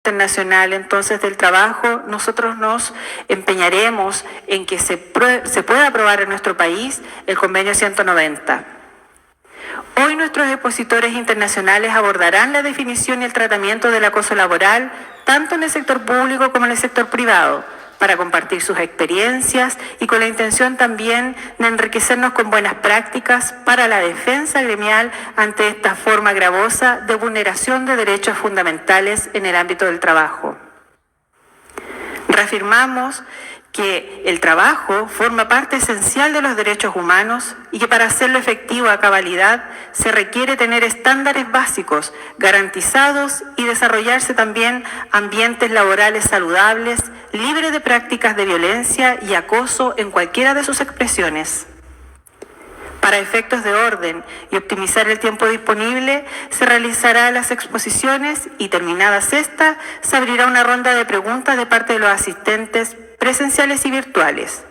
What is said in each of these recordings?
Internacional entonces del Trabajo, nosotros nos empeñaremos en que se pueda aprobar en nuestro país el convenio 190. Hoy nuestros expositores internacionales abordarán la definición y el tratamiento del acoso laboral, tanto en el sector público como en el sector privado, para compartir sus experiencias y con la intención también de enriquecernos con buenas prácticas para la defensa gremial ante esta forma gravosa de vulneración de derechos fundamentales en el ámbito del trabajo. Reafirmamos que el trabajo forma parte esencial de los derechos humanos y que para hacerlo efectivo a cabalidad se requiere tener estándares básicos garantizados y desarrollarse también ambientes laborales saludables, libres de prácticas de violencia y acoso en cualquiera de sus expresiones. Para efectos de orden y optimizar el tiempo disponible, se realizarán las exposiciones y terminadas estas, se abrirá una ronda de preguntas de parte de los asistentes presenciales y virtuales.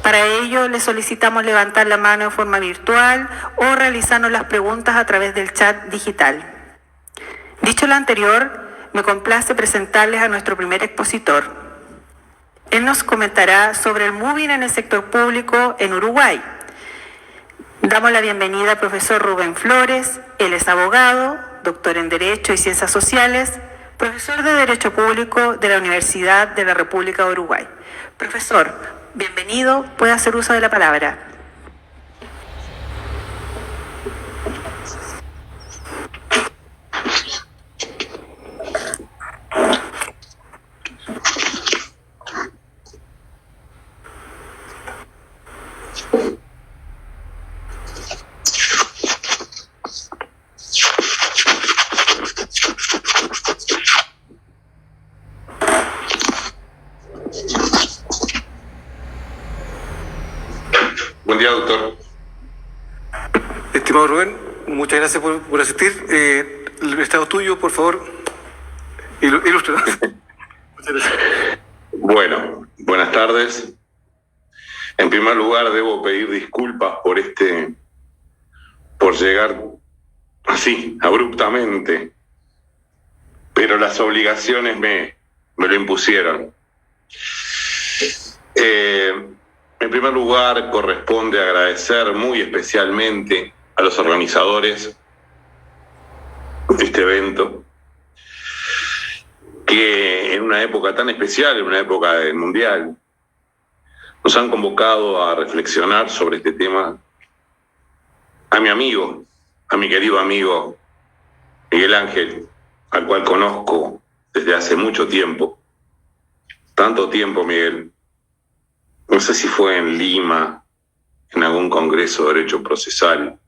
Para ello, les solicitamos levantar la mano en forma virtual o realizarnos las preguntas a través del chat digital. Dicho lo anterior, me complace presentarles a nuestro primer expositor. Él nos comentará sobre el moving en el sector público en Uruguay. Damos la bienvenida al profesor Rubén Flores. Él es abogado, doctor en Derecho y Ciencias Sociales, profesor de Derecho Público de la Universidad de la República de Uruguay. Profesor, bienvenido, puede hacer uso de la palabra. Buen día, doctor. Estimado Rubén, muchas gracias por asistir. El estado tuyo, por favor, ilustre. Muchas gracias. Bueno, buenas tardes. En primer lugar, debo pedir disculpas por llegar así, abruptamente, pero las obligaciones me lo impusieron. En primer lugar, corresponde agradecer muy especialmente a los organizadores de este evento, que en una época tan especial, en una época del Mundial, nos han convocado a reflexionar sobre este tema. A mi amigo, a mi querido amigo Miguel Ángel, al cual conozco desde hace mucho tiempo, tanto tiempo, Miguel. No sé si fue en Lima, en algún congreso de derecho procesal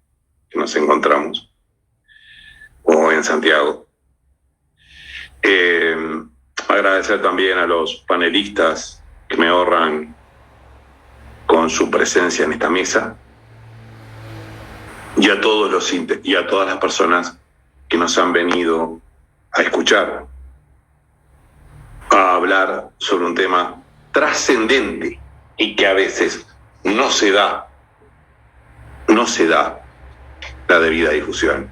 que nos encontramos, o en Santiago. Agradecer también a los panelistas que me honran con su presencia en esta mesa y a todas las personas que nos han venido a escuchar, a hablar sobre un tema trascendente y que a veces no se da la debida difusión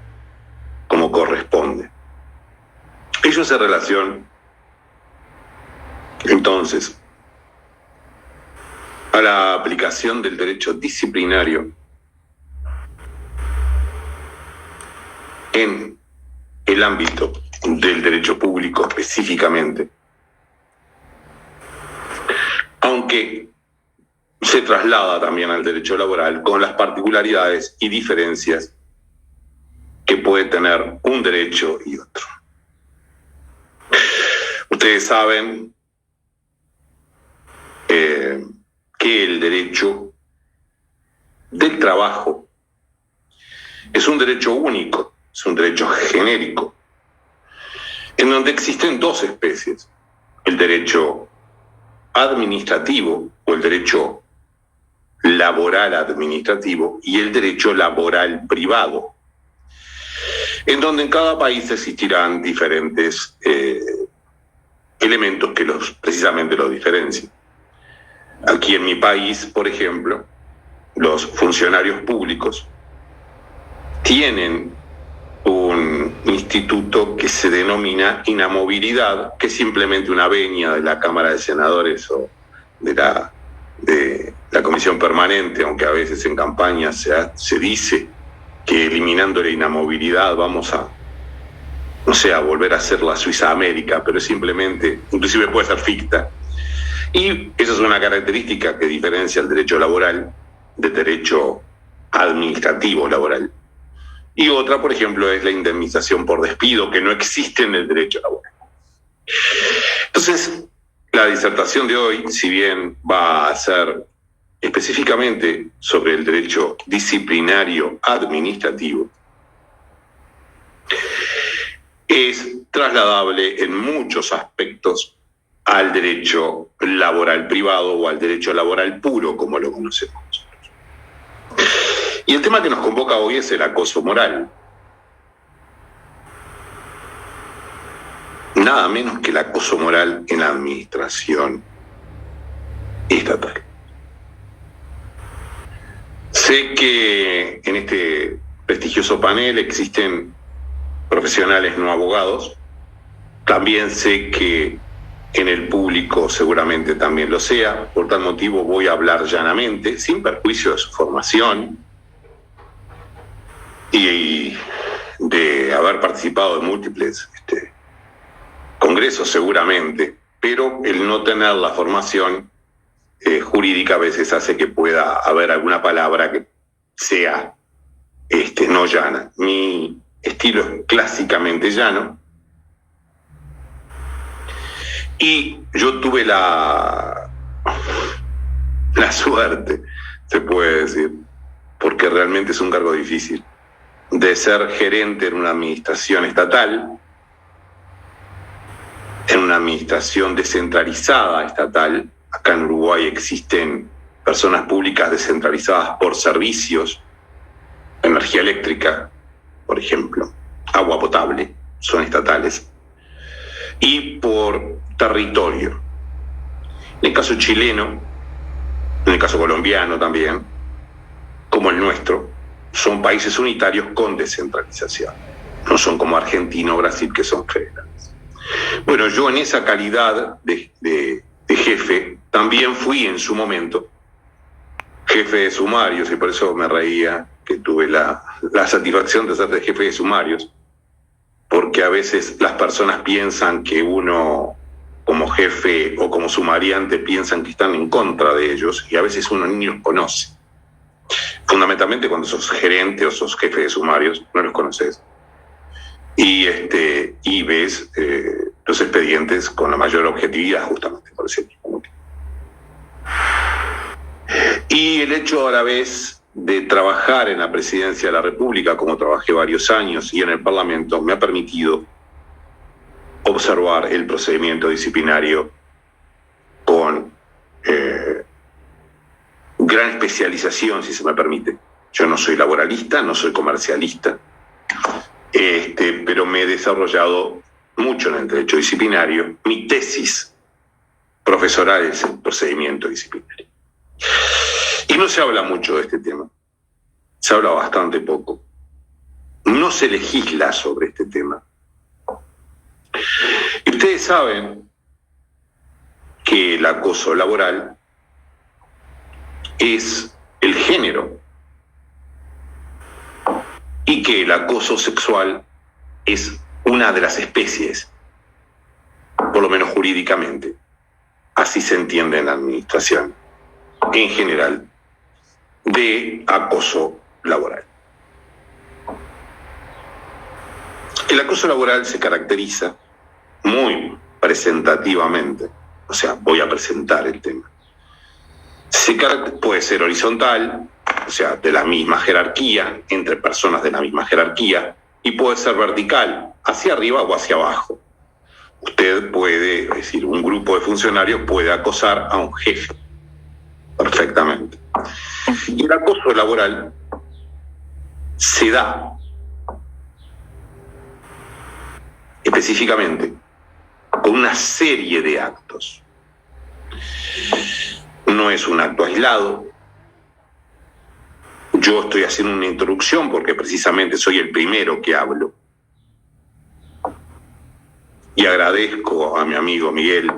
como corresponde. Ello hace relación, entonces, a la aplicación del derecho disciplinario en el ámbito del derecho público específicamente, aunque se traslada también al derecho laboral con las particularidades y diferencias que puede tener un derecho y otro. Ustedes saben que el derecho del trabajo es un derecho único, es un derecho genérico, en donde existen dos especies: el derecho administrativo o el derecho laboral administrativo y el derecho laboral privado, en donde en cada país existirán diferentes elementos que precisamente los diferencian. Aquí en mi país, por ejemplo, los funcionarios públicos tienen un instituto que se denomina inamovilidad, que es simplemente una venia de la Cámara de Senadores o de la Comisión Permanente, aunque a veces en campaña se dice que eliminando la inamovilidad vamos a, no sé, a volver a ser la Suiza América, pero simplemente, inclusive puede ser ficta. Y esa es una característica que diferencia el derecho laboral del derecho administrativo laboral. Y otra, por ejemplo, es la indemnización por despido, que no existe en el derecho laboral. Entonces, la disertación de hoy, si bien va a ser específicamente sobre el derecho disciplinario administrativo, es trasladable en muchos aspectos al derecho laboral privado o al derecho laboral puro, como lo conocemos nosotros. Y el tema que nos convoca hoy es el acoso moral. Nada menos que el acoso moral en la administración estatal. Sé que en este prestigioso panel existen profesionales no abogados. También sé que en el público seguramente también lo sea. Por tal motivo voy a hablar llanamente, sin perjuicio de su formación y de haber participado en múltiples congresos seguramente, pero el no tener la formación jurídica a veces hace que pueda haber alguna palabra que sea no llana. Mi estilo es clásicamente llano y yo tuve la suerte, se puede decir, porque realmente es un cargo difícil, de ser gerente en una administración estatal, en una administración descentralizada estatal. Acá en Uruguay existen personas públicas descentralizadas por servicios, energía eléctrica, por ejemplo, agua potable, son estatales, y por territorio. En el caso chileno, en el caso colombiano también, como el nuestro, son países unitarios con descentralización. No son como Argentina o Brasil, que son federales. Bueno, yo en esa calidad de jefe, también fui en su momento jefe de sumarios, y por eso me reía que tuve la satisfacción de ser de jefe de sumarios, porque a veces las personas piensan que uno, como jefe o como sumariante, piensan que están en contra de ellos, y a veces uno ni los conoce. Fundamentalmente cuando sos gerente o sos jefe de sumarios, no los conoces. Y ves los expedientes con la mayor objetividad, justamente por ese mismo motivo. Y el hecho a la vez de trabajar en la presidencia de la República, como trabajé varios años, y en el Parlamento, me ha permitido observar el procedimiento disciplinario con gran especialización, si se me permite. Yo no soy laboralista, no soy comercialista, pero me he desarrollado mucho en el derecho disciplinario. Mi tesis profesoral es el procedimiento disciplinario. Y no se habla mucho de este tema. Se habla bastante poco. No se legisla sobre este tema. Y ustedes saben que el acoso laboral es el género y que el acoso sexual es una de las especies, por lo menos jurídicamente. Así se entiende en la administración, en general, de acoso laboral. El acoso laboral se caracteriza muy presentativamente, o sea, voy a presentar el tema. Puede ser horizontal, o sea, de la misma jerarquía, entre personas de la misma jerarquía, y puede ser vertical, hacia arriba o hacia abajo. Usted puede, es decir, un grupo de funcionarios puede acosar a un jefe, perfectamente. Y el acoso laboral se da específicamente con una serie de actos. No es un acto aislado. Yo estoy haciendo una introducción porque precisamente soy el primero que hablo. y agradezco a mi amigo Miguel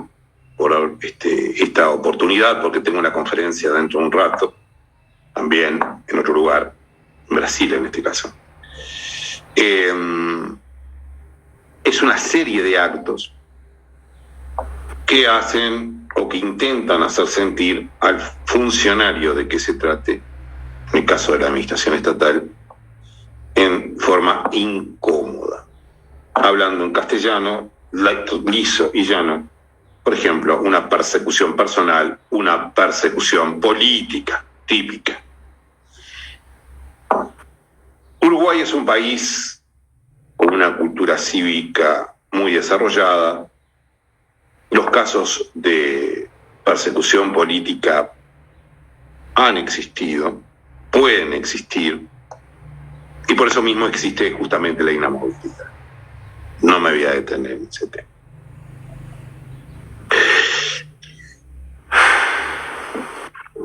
por esta oportunidad, porque tengo una conferencia dentro de un rato, también en otro lugar, en Brasil en este caso. Es una serie de actos que hacen o que intentan hacer sentir al funcionario de que se trate, en el caso de la administración estatal, en forma incómoda. Hablando en castellano, liso y llano, por ejemplo, una persecución personal, una persecución política típica. Uruguay es un país con una cultura cívica muy desarrollada. Los casos de persecución política han existido, pueden existir, y por eso mismo existe justamente la inamovilidad. No me voy a detener en ese tema.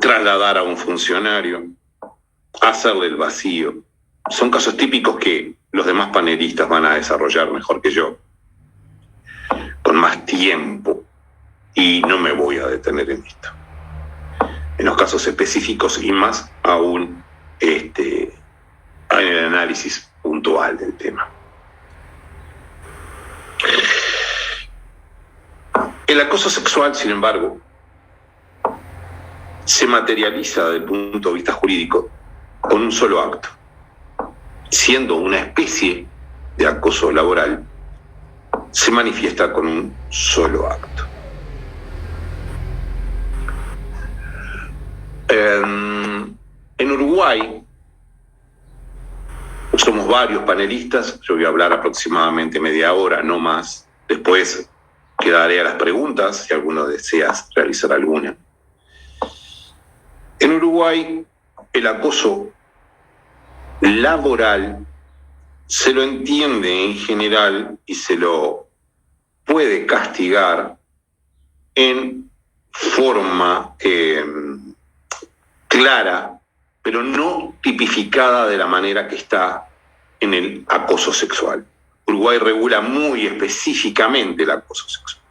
Trasladar a un funcionario, hacerle el vacío, son casos típicos que los demás panelistas van a desarrollar mejor que yo, con más tiempo, y no me voy a detener en esto. En los casos específicos y más aún en el análisis puntual del tema. El acoso sexual, sin embargo, se materializa desde el punto de vista jurídico con un solo acto, siendo una especie de acoso laboral, se manifiesta con un solo acto. En Uruguay somos varios panelistas, yo voy a hablar aproximadamente media hora, no más. Después quedaré a las preguntas si alguno desea realizar alguna. En Uruguay el acoso laboral se lo entiende en general y se lo puede castigar en forma clara, pero no tipificada de la manera que está en el acoso sexual. Uruguay regula muy específicamente el acoso sexual.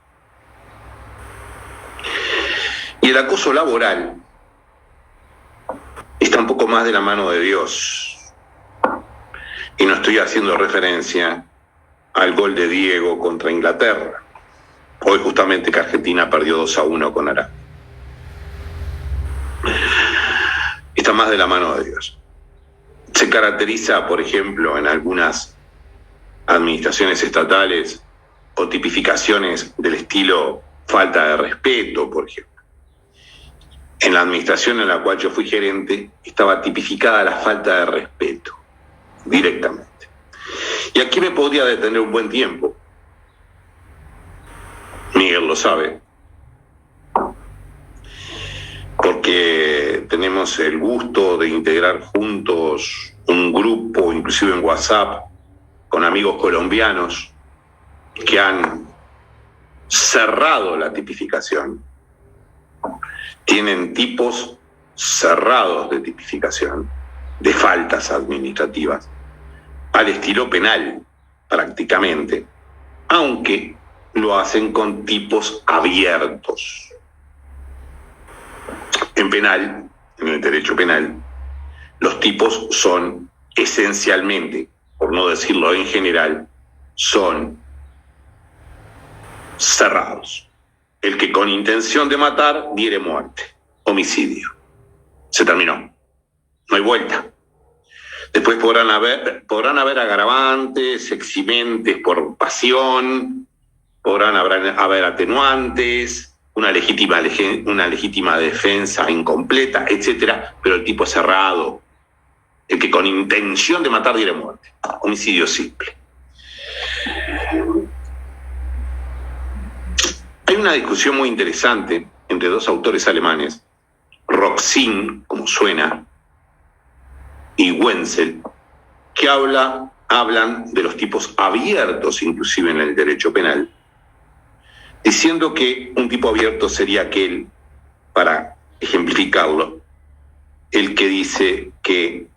Y el acoso laboral está un poco más de la mano de Dios. Y no estoy haciendo referencia al gol de Diego contra Inglaterra. Hoy justamente que Argentina perdió 2-1 con Arabia. Está más de la mano de Dios. Se caracteriza, por ejemplo, en algunas administraciones estatales o tipificaciones del estilo falta de respeto, por ejemplo. En la administración en la cual yo fui gerente estaba tipificada la falta de respeto directamente. Y aquí me podría detener un buen tiempo. Miguel lo sabe. Porque tenemos el gusto de integrar juntos un grupo, inclusive en WhatsApp, con amigos colombianos que han cerrado la tipificación. Tienen tipos cerrados de tipificación, de faltas administrativas, al estilo penal, prácticamente, aunque lo hacen con tipos abiertos. En penal, en el derecho penal, los tipos son esencialmente, por no decirlo en general, son cerrados. El que con intención de matar diere muerte, homicidio. Se terminó. No hay vuelta. Después podrán haber agravantes, eximentes por pasión, podrán haber atenuantes, una legítima defensa incompleta, etcétera, pero el tipo es cerrado. El que con intención de matar diere muerte. Homicidio simple. Hay una discusión muy interesante entre dos autores alemanes, Roxin, como suena, y Wenzel, que hablan de los tipos abiertos, inclusive en el derecho penal, diciendo que un tipo abierto sería aquel, para ejemplificarlo, el que dice que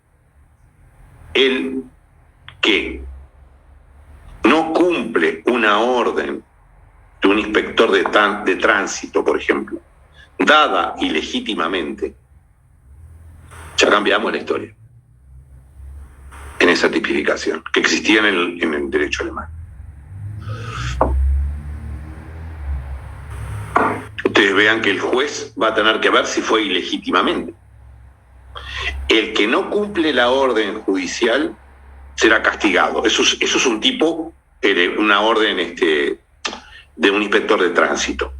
el que no cumple una orden un inspector de tránsito, por ejemplo, dada ilegítimamente, ya cambiamos la historia en esa tipificación que existía en el derecho alemán. Ustedes vean que el juez va a tener que ver si fue ilegítimamente. El que no cumple la orden judicial será castigado. Eso es un tipo, una orden de un inspector de tránsito.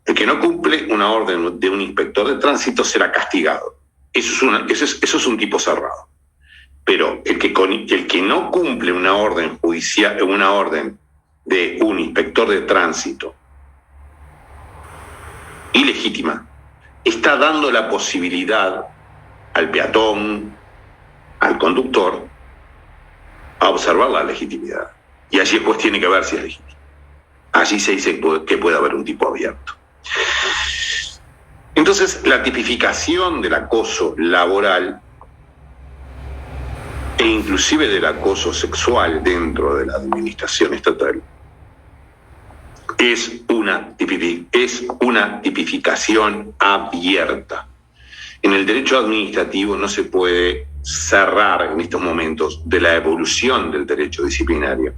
El que no cumple una orden de un inspector de tránsito será castigado. Eso es un tipo cerrado. Pero el que no cumple una orden judicial, una orden de un inspector de tránsito ilegítima, está dando la posibilidad al peatón, al conductor, a observar la legitimidad. Y allí después tiene que ver si es legítimo. Allí se dice que puede haber un tipo abierto. Entonces, la tipificación del acoso laboral e inclusive del acoso sexual dentro de la administración estatal es una tipificación abierta. En el derecho administrativo no se puede cerrar en estos momentos de la evolución del derecho disciplinario.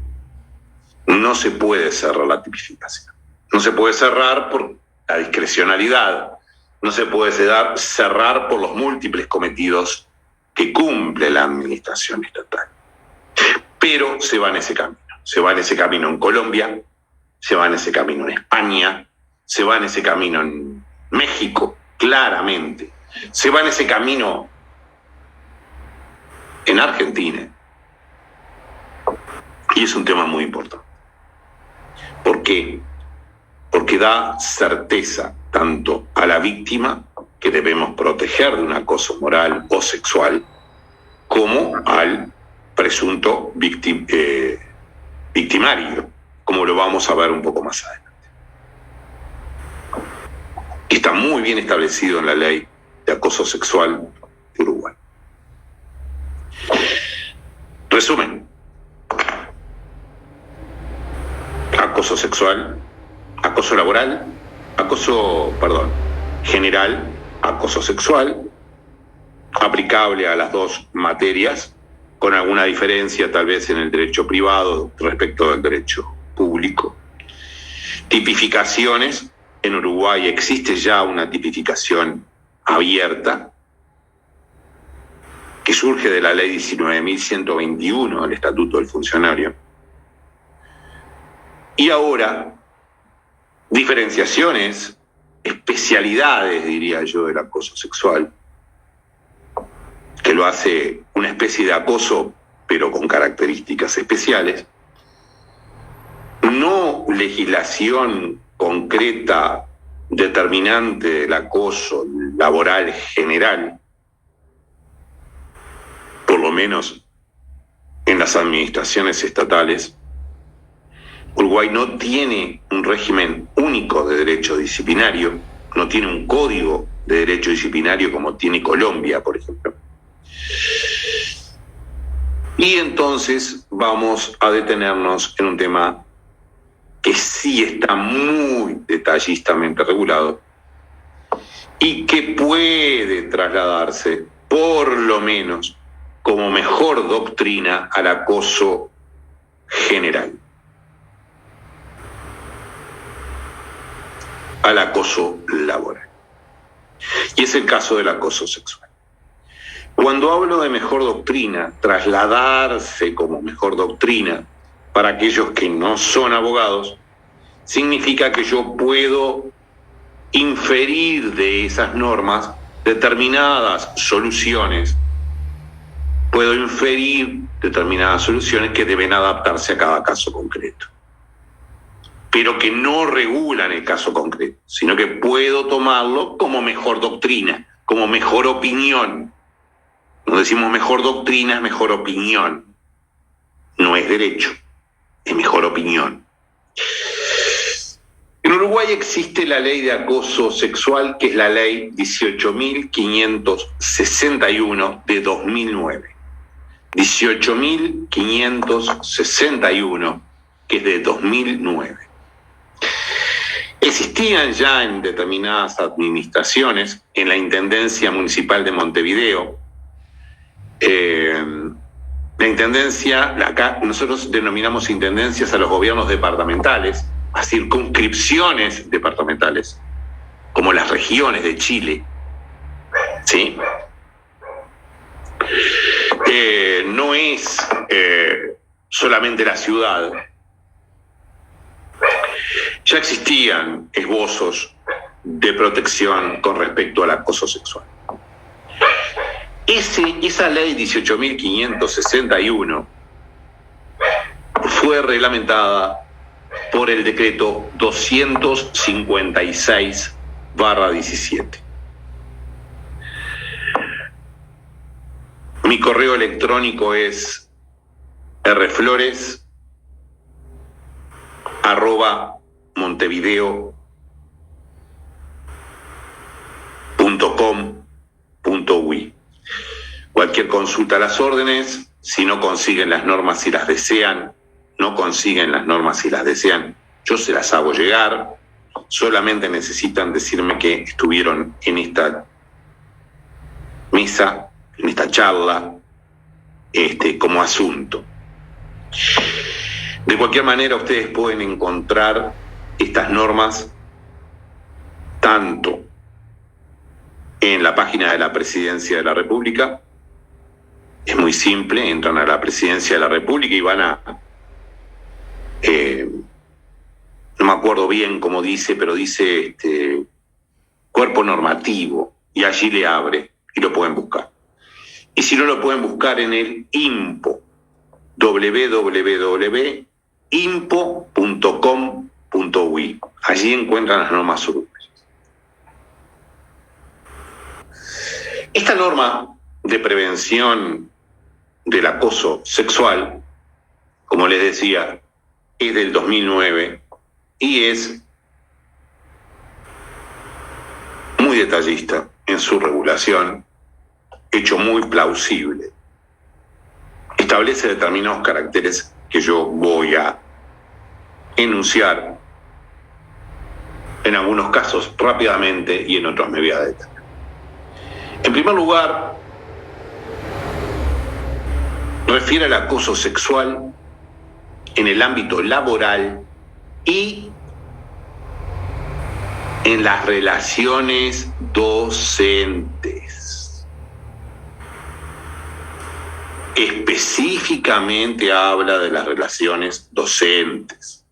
No se puede cerrar la tipificación. No se puede cerrar por la discrecionalidad. No se puede cerrar por los múltiples cometidos que cumple la administración estatal. Pero se va en ese camino. Se va en ese camino en Colombia, se va en ese camino en España, se va en ese camino en México, claramente. Se va en ese camino en Argentina. Y es un tema muy importante. ¿Por qué? Porque da certeza tanto a la víctima, que debemos proteger de un acoso moral o sexual, como al presunto victimario, como lo vamos a ver un poco más adelante. Está muy bien establecido en la ley de acoso sexual de Uruguay. Resumen: acoso sexual, acoso laboral, general, acoso sexual, aplicable a las dos materias, con alguna diferencia tal vez en el derecho privado respecto del derecho público. Tipificaciones: en Uruguay existe ya una tipificación abierta que surge de la ley 19.121, el Estatuto del Funcionario. Y ahora, diferenciaciones, especialidades, diría yo, del acoso sexual, que lo hace una especie de acoso, pero con características especiales. No legislación concreta determinante del acoso laboral general, por lo menos en las administraciones estatales. Uruguay no tiene un régimen único de derecho disciplinario, no tiene un código de derecho disciplinario como tiene Colombia, por ejemplo. Y entonces vamos a detenernos en un tema que sí está muy detallistamente regulado y que puede trasladarse, por lo menos, como mejor doctrina al acoso general, al acoso laboral. Y es el caso del acoso sexual. Cuando hablo de mejor doctrina, trasladarse como mejor doctrina para aquellos que no son abogados, significa que yo puedo inferir de esas normas determinadas soluciones. Puedo inferir determinadas soluciones que deben adaptarse a cada caso concreto, pero que no regulan el caso concreto, sino que puedo tomarlo como mejor doctrina, como mejor opinión. No decimos mejor doctrina, es mejor opinión. No es derecho, es mejor opinión. En Uruguay existe la ley de acoso sexual, que es la ley 18.561 de 2009. 18.561, que es de 2009. Existían ya en determinadas administraciones, en la Intendencia Municipal de Montevideo, la intendencia, acá nosotros denominamos intendencias a los gobiernos departamentales, a circunscripciones departamentales, como las regiones de Chile, ¿sí? No es solamente la ciudad. Ya existían esbozos de protección con respecto al acoso sexual. Esa ley 18.561 fue reglamentada por el decreto 256/17. Mi correo electrónico es rflores@montevideo.com.uy. Cualquier consulta a las órdenes, si no consiguen las normas y las desean, yo se las hago llegar. Solamente necesitan decirme que estuvieron en esta mesa, en esta charla, como asunto. De cualquier manera, ustedes pueden encontrar estas normas tanto en la página de la Presidencia de la República. Es muy simple, entran a la Presidencia de la República y van a... no me acuerdo bien cómo dice, pero dice cuerpo normativo, y allí le abre y lo pueden buscar. Y si no, lo pueden buscar en el INPO, www.impo.com.uy. Allí encuentran las normas urbanas. Esta norma de prevención del acoso sexual, como les decía, es del 2009 y es muy detallista en su regulación, hecho muy plausible. Establece determinados caracteres que yo voy a enunciar en algunos casos rápidamente y en otros me voy a detener. En primer lugar, refiere al acoso sexual en el ámbito laboral y en las relaciones docentes. Específicamente habla de las relaciones docentes.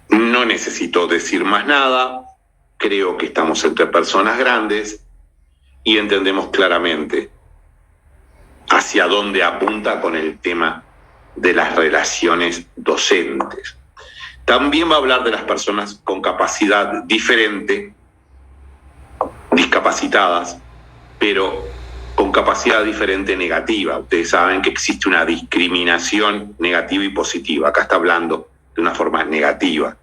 No necesito decir más nada, creo que estamos entre personas grandes y entendemos claramente hacia dónde apunta con el tema de las relaciones docentes. También va a hablar de las personas con capacidad diferente, discapacitadas, pero con capacidad diferente negativa. Ustedes saben que existe una discriminación negativa y positiva. Acá está hablando de una forma negativa.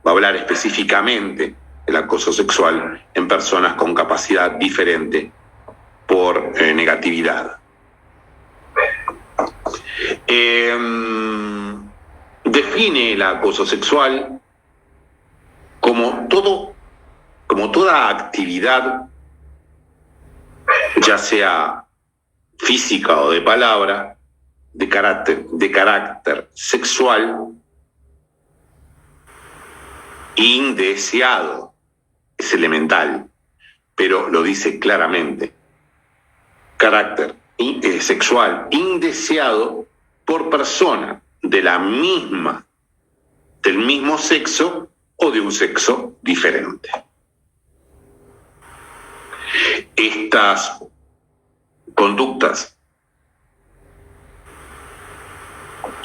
Va a hablar específicamente del acoso sexual en personas con capacidad diferente por negatividad. Define el acoso sexual como toda actividad, ya sea física o de palabra, de carácter sexual indeseado. Es elemental, pero lo dice claramente. Carácter sexual indeseado por persona del mismo sexo o de un sexo diferente. Estas conductas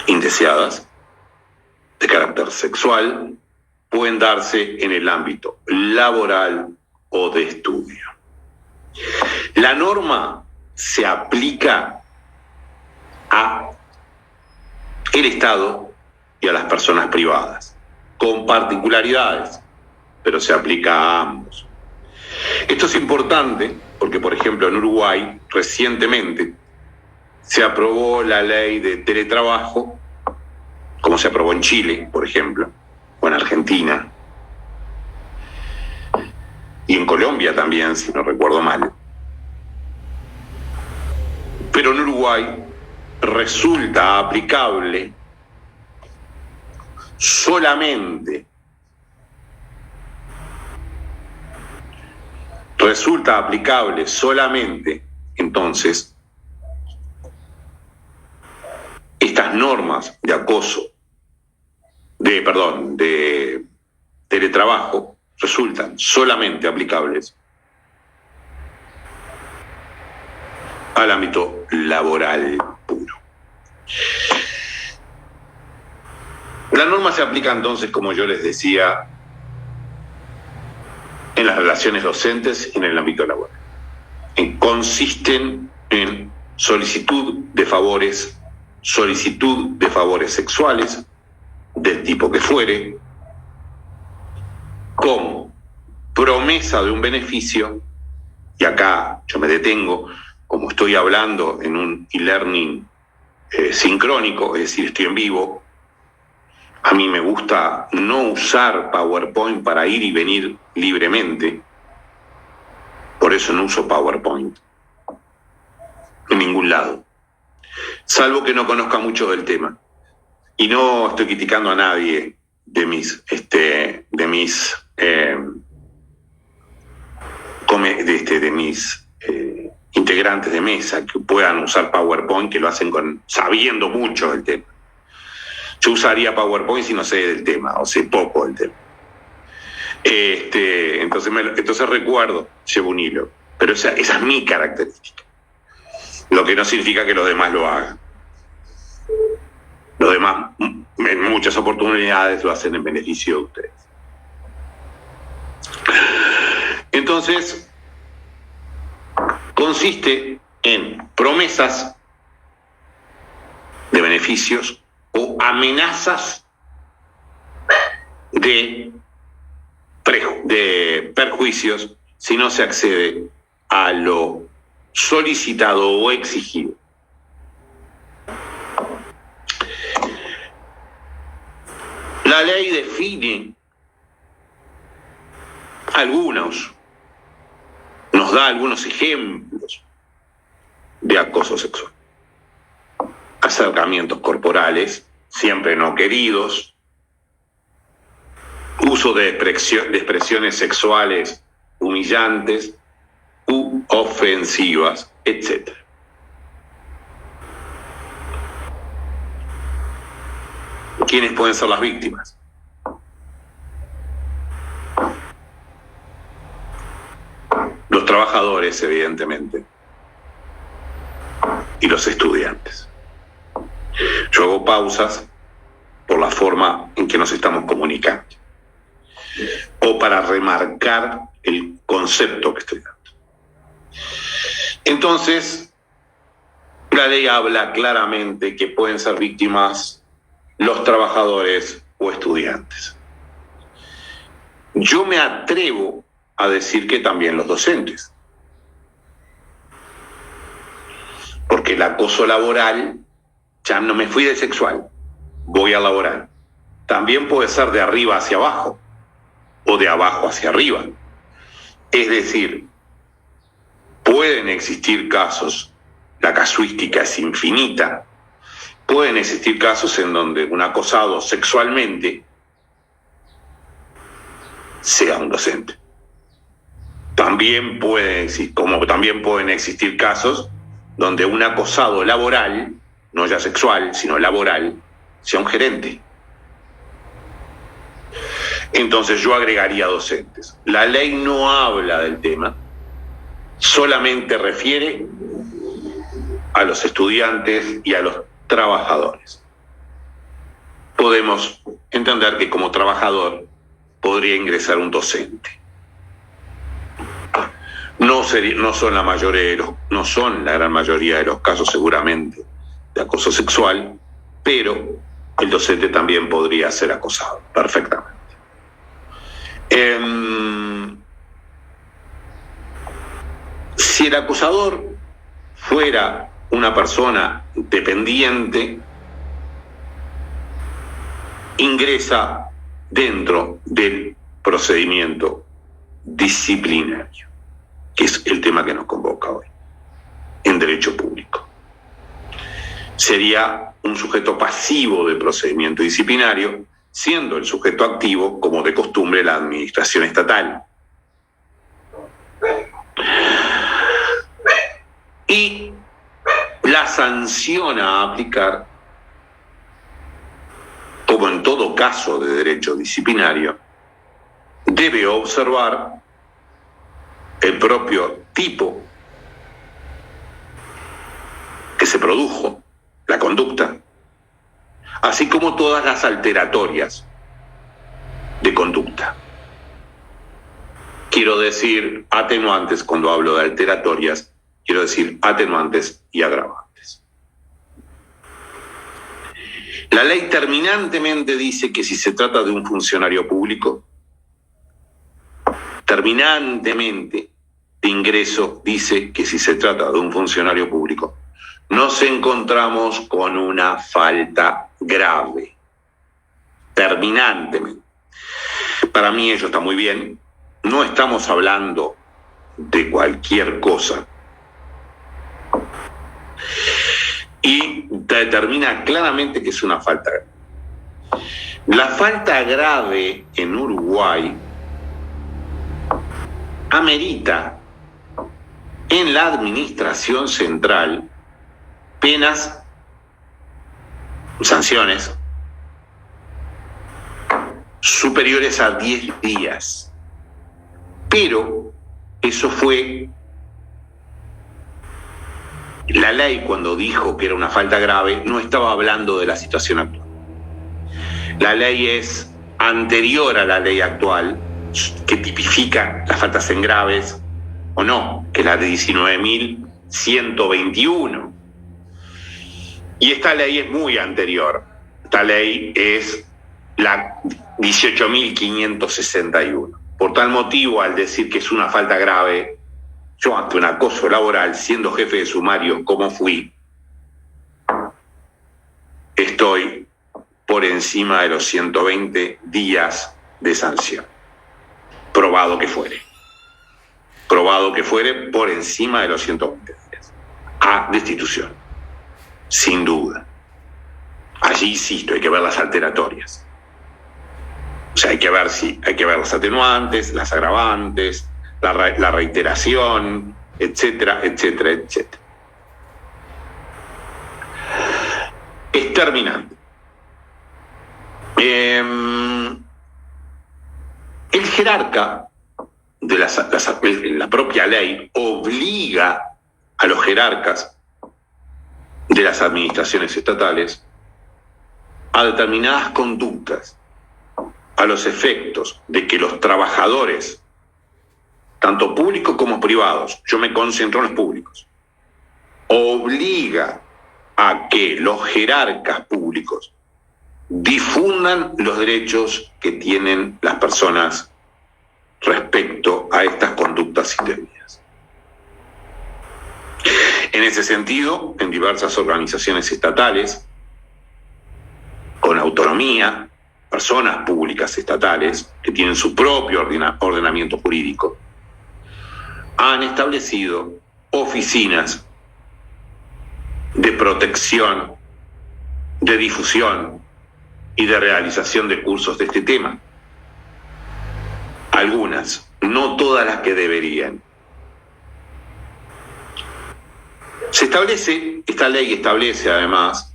indeseadas de carácter sexual pueden darse en el ámbito laboral o de estudio. La norma se aplica a el Estado y a las personas privadas, con particularidades, pero se aplica a ambos. Esto es importante porque, por ejemplo, en Uruguay recientemente se aprobó la ley de teletrabajo, como se aprobó en Chile, por ejemplo, o en Argentina, y en Colombia también, si no recuerdo mal. Pero en Uruguay resulta aplicable solamente entonces estas normas de acoso, de teletrabajo, resultan solamente aplicables al ámbito laboral puro. La norma se aplica entonces, como yo les decía, en las relaciones docentes y en el ámbito laboral. Consisten en solicitud de favores sexuales, del tipo que fuere, como promesa de un beneficio, y acá yo me detengo, como estoy hablando en un e-learning sincrónico, es decir, estoy en vivo, a mí me gusta no usar PowerPoint para ir y venir libremente, por eso no uso PowerPoint en ningún lado, salvo que no conozca mucho del tema. Y no estoy criticando a nadie de mis integrantes de mesa que puedan usar PowerPoint, que lo hacen sabiendo mucho del tema. Yo usaría PowerPoint si no sé del tema, o sé poco del tema. Entonces recuerdo, llevo un hilo, pero esa es mi característica. Lo que no significa que los demás lo hagan. Los demás, en muchas oportunidades, lo hacen en beneficio de ustedes. Entonces, consiste en promesas de beneficios o amenazas de perjuicios si no se accede a lo solicitado o exigido. La ley define nos da algunos ejemplos de acoso sexual. Acercamientos corporales, siempre no queridos, uso de expresiones sexuales humillantes u ofensivas, etc. ¿Quiénes pueden ser las víctimas? Los trabajadores, evidentemente, y los estudiantes. Yo hago pausas por la forma en que nos estamos comunicando o para remarcar el concepto que estoy dando. Entonces, la ley habla claramente que pueden ser víctimas los trabajadores o estudiantes. Yo me atrevo a decir que también los docentes, porque el acoso laboral, ya no me fui de sexual, voy a laboral, también puede ser de arriba hacia abajo o de abajo hacia arriba. Es decir, pueden existir casos, la casuística es infinita, pueden existir casos en donde un acosado sexualmente sea un docente. También pueden existir casos donde un acosado laboral, no ya sexual, sino laboral, sea un gerente. Entonces yo agregaría docentes. La ley no habla del tema, solamente refiere a los estudiantes y a los trabajadores. Podemos entender que como trabajador podría ingresar un docente. No son la gran mayoría de los casos seguramente de acoso sexual, pero el docente también podría ser acosado perfectamente. Si el acosador fuera una persona dependiente, ingresa dentro del procedimiento disciplinario, que es el tema que nos convoca hoy, en derecho público. Sería un sujeto pasivo del procedimiento disciplinario, siendo el sujeto activo, como de costumbre, la administración estatal. Y la sanción a aplicar, como en todo caso de derecho disciplinario, debe observar el propio tipo que se produjo, la conducta, así como todas las alteratorias de conducta. Quiero decir atenuantes cuando hablo de alteratorias, quiero decir atenuantes y agravantes. La ley terminantemente dice que si se trata de un funcionario público, terminantemente de ingreso dice que si se trata de un funcionario público, nos encontramos con una falta grave. Terminantemente. Para mí ello está muy bien. No estamos hablando de cualquier cosa. Y determina claramente que es una falta grave. La falta grave en Uruguay amerita en la administración central penas, sanciones superiores a 10 días. Pero eso fue la ley cuando dijo que era una falta grave, no estaba hablando de la situación actual. La ley es anterior a la ley actual, que tipifica las faltas en graves o no, que es la de 19.121. Y esta ley es muy anterior. Esta ley es la 18.561. Por tal motivo, al decir que es una falta grave, yo ante un acoso laboral, siendo jefe de sumario como fui, estoy por encima de los 120 días de sanción. Probado que fuere. Probado que fuere por encima de los 120 días. A destitución. Sin duda. Allí insisto, hay que ver las alteratorias. O sea, hay que ver las atenuantes, las agravantes, la reiteración, etcétera, etcétera, etcétera. Es terminante. El jerarca de la propia ley obliga a los jerarcas de las administraciones estatales a determinadas conductas a los efectos de que los trabajadores, tanto públicos como privados, yo me concentro en los públicos, obliga a que los jerarcas públicos difundan los derechos que tienen las personas respecto a estas conductas indebidas. En ese sentido, en diversas organizaciones estatales, con autonomía, personas públicas estatales que tienen su propio ordenamiento jurídico, han establecido oficinas de protección, de difusión y de realización de cursos de este tema. Algunas, no todas las que deberían. Esta ley establece además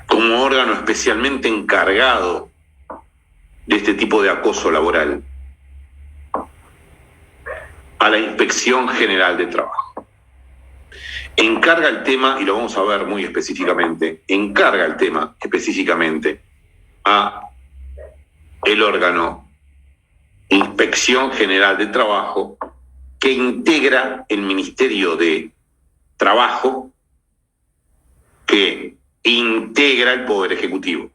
como órgano especialmente encargado de este tipo de acoso laboral a la Inspección General de Trabajo. Encarga el tema, y lo vamos a ver muy específicamente, encarga el tema específicamente a el órgano Inspección General de Trabajo, que integra el Ministerio de Trabajo, que integra el Poder Ejecutivo.